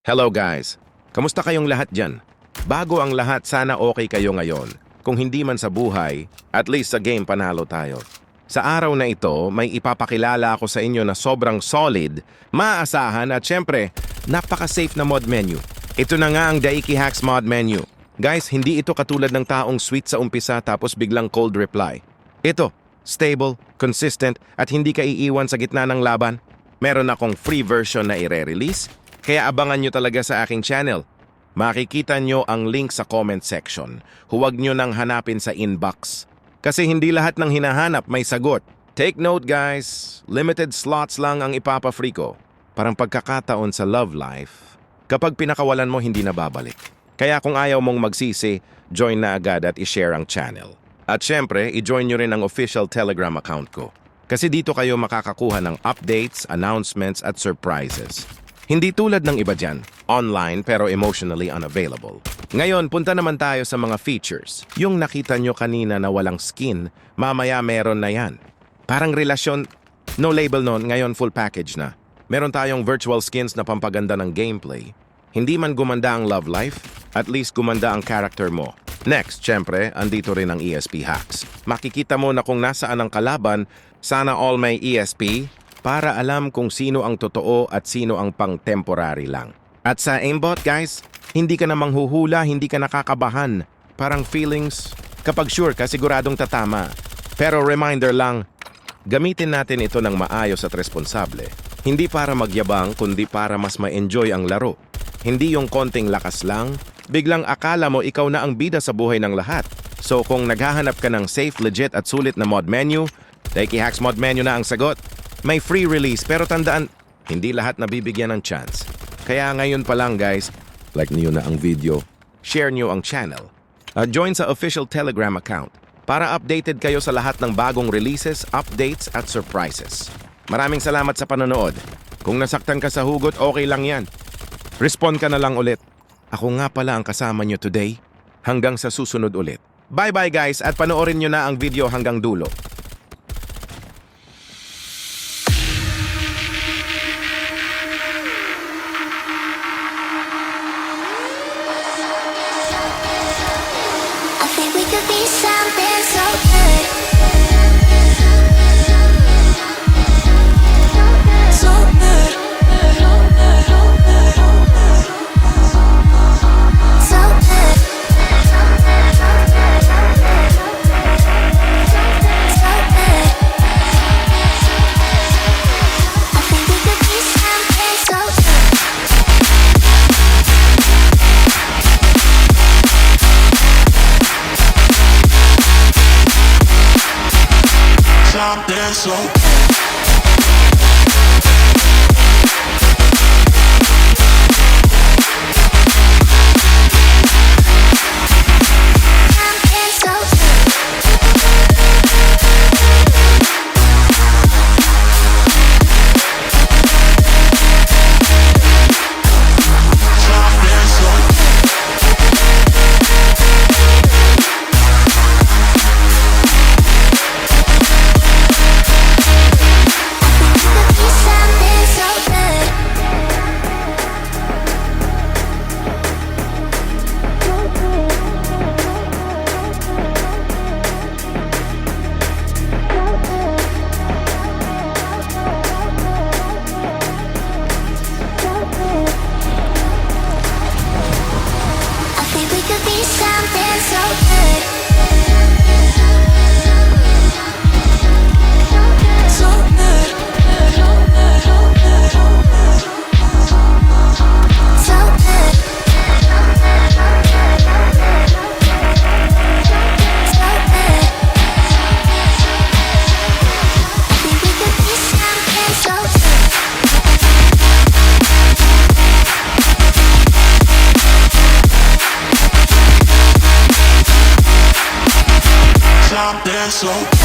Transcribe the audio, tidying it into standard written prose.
Hello guys! Kamusta kayong lahat dyan? Bago ang lahat, sana okay kayo ngayon. Kung hindi man sa buhay, at least sa game panalo tayo. Sa araw na ito, may ipapakilala ako sa inyo na sobrang solid, maaasahan at syempre, napaka-safe na mod menu. Ito na nga ang Daiki Hacks mod menu. Guys, hindi ito katulad ng taong sweet sa umpisa tapos biglang cold reply. Ito, stable, consistent at hindi ka iiwan sa gitna ng laban. Meron akong free version na ire-release, kaya abangan nyo talaga sa aking channel. Makikita nyo ang link sa comment section. Huwag nyo nang hanapin sa inbox. Kasi hindi lahat ng hinahanap may sagot. Take note guys, limited slots lang ang ipapa-free ko. Parang pagkakataon sa love life. Kapag pinakawalan mo, hindi na babalik. Kaya kung ayaw mong magsisi, join na agad at i-share ang channel. At syempre, i-join nyo rin ang official Telegram account ko. Kasi dito kayo makakakuha ng updates, announcements at surprises. Hindi tulad ng iba dyan, online pero emotionally unavailable. Ngayon, punta naman tayo sa mga features. Yung nakita nyo kanina na walang skin, mamaya meron na yan. Parang relasyon, no label nun, ngayon full package na. Meron tayong virtual skins na pampaganda ng gameplay. Hindi man gumanda ang love life, at least gumanda ang character mo. Next, syempre, andito rin ang ESP hacks. Makikita mo na kung nasaan ang kalaban, sana all may ESP, para alam kung sino ang totoo at sino ang pang-temporary lang. At sa aimbot guys, hindi ka na manghuhula, hindi ka nakakabahan. Parang feelings, kapag sure ka siguradong tatama. Pero reminder lang, gamitin natin ito ng maayos at responsable. Hindi para magyabang, kundi para mas ma-enjoy ang laro. Hindi yung konting lakas lang, biglang akala mo ikaw na ang bida sa buhay ng lahat. So kung naghahanap ka ng safe, legit at sulit na mod menu, Daiki Hacks mod menu na ang sagot. May free release pero tandaan, hindi lahat nabibigyan ng chance. Kaya ngayon pa lang guys, like niyo na ang video, share niyo ang channel. Join sa official Telegram account para updated kayo sa lahat ng bagong releases, updates at surprises. Maraming salamat sa panonood. Kung nasaktan ka sa hugot, okay lang yan. Respond ka na lang ulit. Ako nga pala ang kasama nyo today. Hanggang sa susunod ulit. Bye-bye guys at panoorin nyo na ang video hanggang dulo. Could be something so good, so good, so good, so good. I think we could be something so good. Something so Something so good. something so Could be something so good. I think we could be something so good. So good. So good. So good. I think we could be something so good. something so